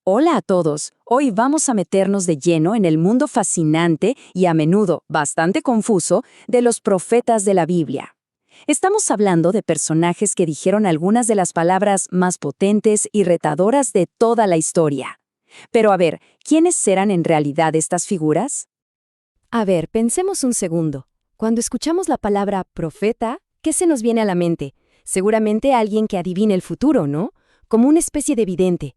Hola a todos. Hoy vamos a meternos de lleno en el mundo fascinante y a menudo bastante confuso de los profetas de la Biblia. Estamos hablando de personajes que dijeron algunas de las palabras más potentes y retadoras de toda la historia. Pero a ver, ¿quiénes eran en realidad estas figuras? A ver, pensemos un segundo. Cuando escuchamos la palabra profeta, ¿qué se nos viene a la mente? Seguramente alguien que adivine el futuro, ¿no? Como una especie de vidente.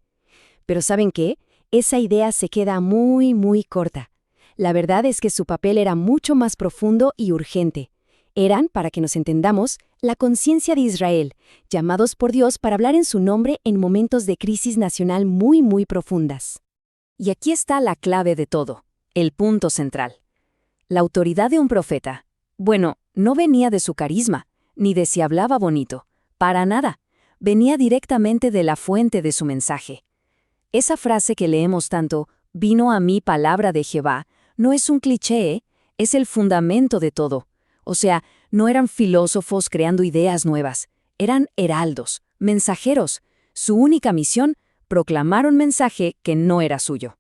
Pero ¿saben qué? Esa idea se queda muy corta. La verdad es que su papel era mucho más profundo y urgente. Eran, para que nos entendamos, la conciencia de Israel, llamados por Dios para hablar en su nombre en momentos de crisis nacional muy profundas. Y aquí está la clave de todo, el punto central. La autoridad de un profeta, bueno, no venía de su carisma, ni de si hablaba bonito, para nada. Venía directamente de la fuente de su mensaje. Esa frase que leemos tanto, vino a mí palabra de Jehová, no es un cliché, es el fundamento de todo. O sea, no eran filósofos creando ideas nuevas, eran heraldos, mensajeros. Su única misión, proclamar un mensaje que no era suyo.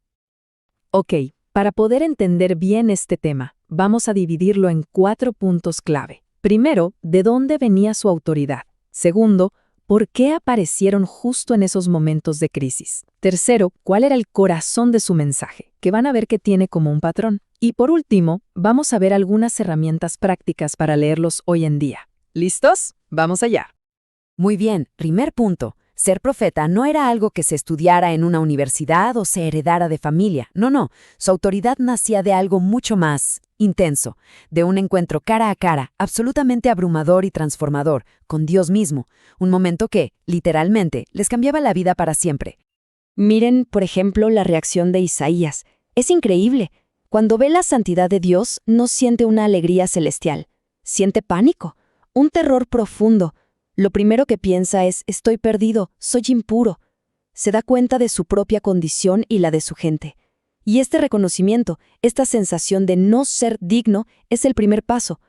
Ok, para poder entender bien este tema, vamos a dividirlo en 4 puntos clave. Primero, ¿de dónde venía su autoridad? Segundo, ¿por qué aparecieron justo en esos momentos de crisis? Tercero, ¿cuál era el corazón de su mensaje? Que van a ver que tiene como un patrón. Y por último, vamos a ver algunas herramientas prácticas para leerlos hoy en día. ¿Listos? ¡Vamos allá! Muy bien, primer punto. Ser profeta no era algo que se estudiara en una universidad o se heredara de familia. No. Su autoridad nacía de algo mucho más intenso, de un encuentro cara a cara, absolutamente abrumador y transformador, con Dios mismo. Un momento que, literalmente, les cambiaba la vida para siempre. Miren, por ejemplo, la reacción de Isaías. Es increíble. Cuando ve la santidad de Dios, no siente una alegría celestial. Siente pánico, un terror profundo. Lo primero que piensa es, estoy perdido, soy impuro. Se da cuenta de su propia condición y la de su gente. Y este reconocimiento, esta sensación de no ser digno, es el primer paso.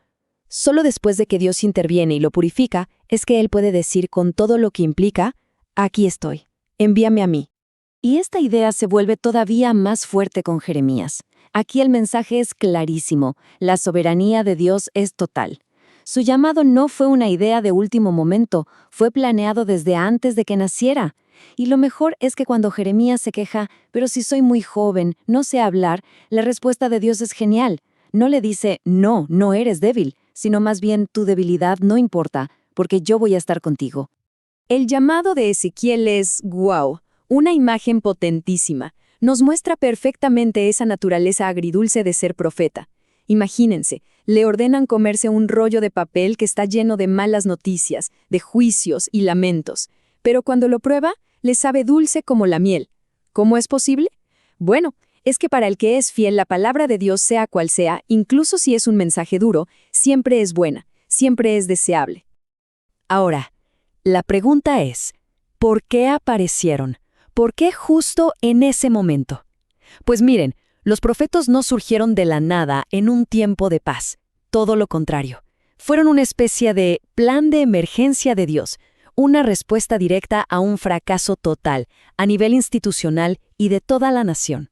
Solo después de que Dios interviene y lo purifica, es que Él puede decir con todo lo que implica, aquí estoy, envíame a mí. Y esta idea se vuelve todavía más fuerte con Jeremías. Aquí el mensaje es clarísimo, la soberanía de Dios es total. Su llamado no fue una idea de último momento, fue planeado desde antes de que naciera. Y lo mejor es que cuando Jeremías se queja, pero si soy muy joven, no sé hablar, la respuesta de Dios es genial. No le dice, no eres débil, sino más bien tu debilidad no importa, porque yo voy a estar contigo. El llamado de Ezequiel es, ¡guau!, una imagen potentísima. Nos muestra perfectamente esa naturaleza agridulce de ser profeta. Imagínense, le ordenan comerse un rollo de papel que está lleno de malas noticias, de juicios y lamentos. Pero cuando lo prueba, le sabe dulce como la miel. ¿Cómo es posible? Bueno, es que para el que es fiel la palabra de Dios sea cual sea, incluso si es un mensaje duro, siempre es buena, siempre es deseable. Ahora, la pregunta es, ¿por qué aparecieron? ¿Por qué justo en ese momento? Pues miren, los profetas no surgieron de la nada en un tiempo de paz. Todo lo contrario. Fueron una especie de plan de emergencia de Dios, una respuesta directa a un fracaso total, a nivel institucional y de toda la nación.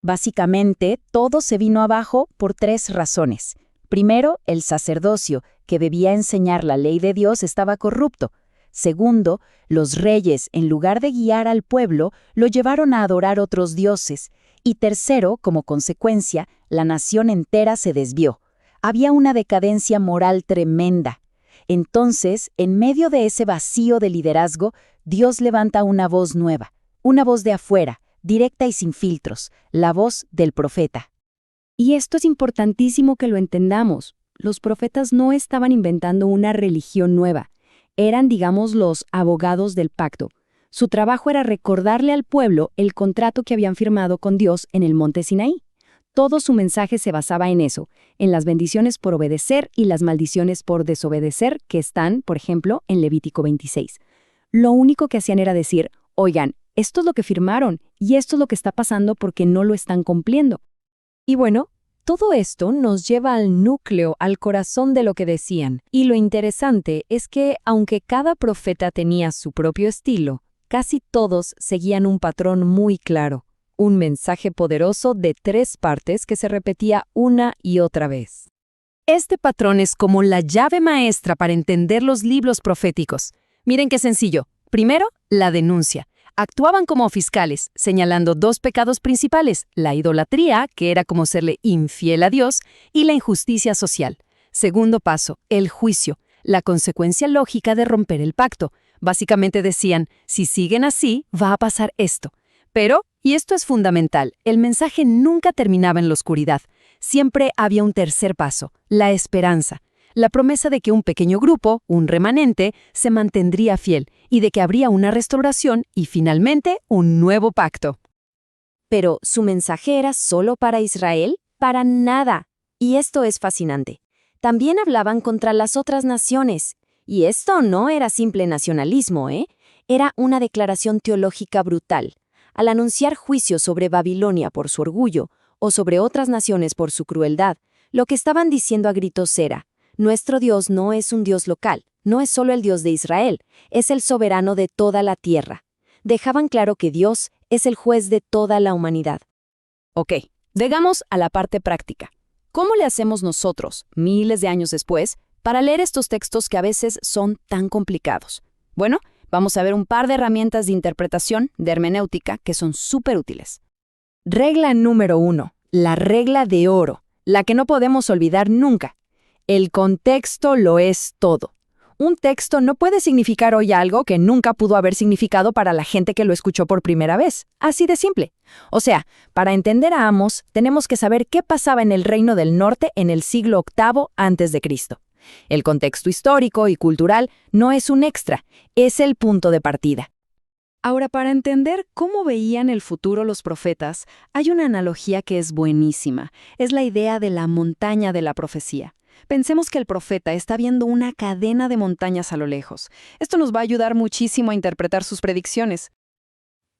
Básicamente, todo se vino abajo por 3 razones. Primero, el sacerdocio, que debía enseñar la ley de Dios, estaba corrupto. Segundo, los reyes, en lugar de guiar al pueblo, lo llevaron a adorar otros dioses. Y tercero, como consecuencia, la nación entera se desvió. Había una decadencia moral tremenda. Entonces, en medio de ese vacío de liderazgo, Dios levanta una voz nueva, una voz de afuera, directa y sin filtros, la voz del profeta. Y esto es importantísimo que lo entendamos. Los profetas no estaban inventando una religión nueva. Eran, digamos, los abogados del pacto. Su trabajo era recordarle al pueblo el contrato que habían firmado con Dios en el monte Sinaí. Todo su mensaje se basaba en eso, en las bendiciones por obedecer y las maldiciones por desobedecer que están, por ejemplo, en Levítico 26. Lo único que hacían era decir, oigan, esto es lo que firmaron y esto es lo que está pasando porque no lo están cumpliendo. Y bueno, todo esto nos lleva al núcleo, al corazón de lo que decían. Y lo interesante es que, aunque cada profeta tenía su propio estilo, Casi todos seguían un patrón muy claro, un mensaje poderoso de 3 partes que se repetía una y otra vez. Este patrón es como la llave maestra para entender los libros proféticos. Miren qué sencillo. Primero, la denuncia. Actuaban como fiscales, señalando 2 pecados principales, la idolatría, que era como serle infiel a Dios, y la injusticia social. Segundo paso, el juicio, la consecuencia lógica de romper el pacto. Básicamente decían, si siguen así, va a pasar esto. Pero, y esto es fundamental, el mensaje nunca terminaba en la oscuridad. Siempre había un tercer paso, la esperanza. La promesa de que un pequeño grupo, un remanente, se mantendría fiel y de que habría una restauración y finalmente un nuevo pacto. Pero, ¿su mensaje era solo para Israel? Para nada. Y esto es fascinante. También hablaban contra las otras naciones. Y esto no era simple nacionalismo, ¿eh? Era una declaración teológica brutal. Al anunciar juicio sobre Babilonia por su orgullo, o sobre otras naciones por su crueldad, lo que estaban diciendo a gritos era, nuestro Dios no es un Dios local, no es solo el Dios de Israel, es el soberano de toda la tierra. Dejaban claro que Dios es el juez de toda la humanidad. Ok, llegamos a la parte práctica. ¿Cómo le hacemos nosotros, miles de años después, para leer estos textos que a veces son tan complicados? Bueno, vamos a ver un par de herramientas de interpretación, de hermenéutica, que son súper útiles. Regla número 1, la regla de oro, la que no podemos olvidar nunca. El contexto lo es todo. Un texto no puede significar hoy algo que nunca pudo haber significado para la gente que lo escuchó por primera vez. Así de simple. O sea, para entender a Amos, tenemos que saber qué pasaba en el Reino del Norte en el siglo VIII a.C. El contexto histórico y cultural no es un extra, es el punto de partida. Ahora, para entender cómo veían el futuro los profetas, hay una analogía que es buenísima. Es la idea de la montaña de la profecía. Pensemos que el profeta está viendo una cadena de montañas a lo lejos. Esto nos va a ayudar muchísimo a interpretar sus predicciones.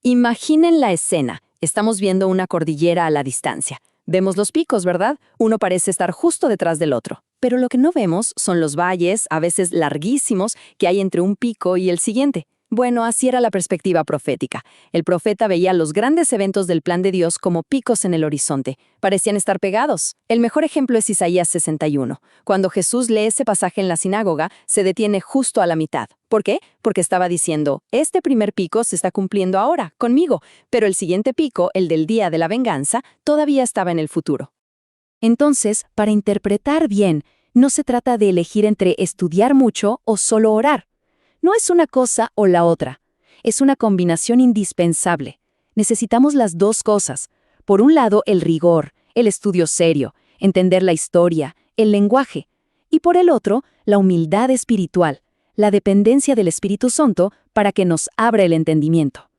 Imaginen la escena. Estamos viendo una cordillera a la distancia. Vemos los picos, ¿verdad? Uno parece estar justo detrás del otro. Pero lo que no vemos son los valles, a veces larguísimos, que hay entre un pico y el siguiente. Bueno, así era la perspectiva profética. El profeta veía los grandes eventos del plan de Dios como picos en el horizonte. Parecían estar pegados. El mejor ejemplo es Isaías 61. Cuando Jesús lee ese pasaje en la sinagoga, se detiene justo a la mitad. ¿Por qué? Porque estaba diciendo, este primer pico se está cumpliendo ahora, conmigo, pero el siguiente pico, el del día de la venganza, todavía estaba en el futuro. Entonces, para interpretar bien, no se trata de elegir entre estudiar mucho o solo orar. No es una cosa o la otra. Es una combinación indispensable. Necesitamos las 2 cosas. Por un lado, el rigor, el estudio serio, entender la historia, el lenguaje. Y por el otro, la humildad espiritual, la dependencia del Espíritu Santo para que nos abra el entendimiento.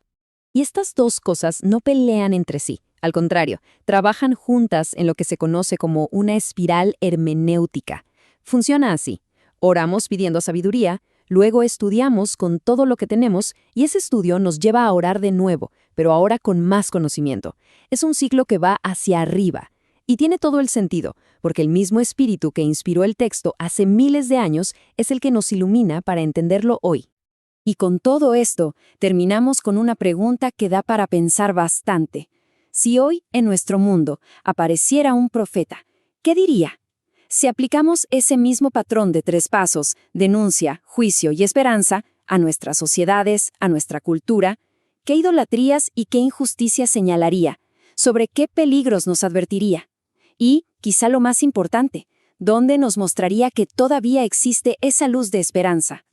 Y estas 2 cosas no pelean entre sí. Al contrario, trabajan juntas en lo que se conoce como una espiral hermenéutica. Funciona así. Oramos pidiendo sabiduría, luego estudiamos con todo lo que tenemos y ese estudio nos lleva a orar de nuevo, pero ahora con más conocimiento. Es un ciclo que va hacia arriba. Y tiene todo el sentido, porque el mismo espíritu que inspiró el texto hace miles de años es el que nos ilumina para entenderlo hoy. Y con todo esto, terminamos con una pregunta que da para pensar bastante. Si hoy, en nuestro mundo, apareciera un profeta, ¿qué diría? Si aplicamos ese mismo patrón de 3 pasos, denuncia, juicio y esperanza, a nuestras sociedades, a nuestra cultura, ¿qué idolatrías y qué injusticias señalaría? ¿Sobre qué peligros nos advertiría? Y, quizá lo más importante, ¿dónde nos mostraría que todavía existe esa luz de esperanza?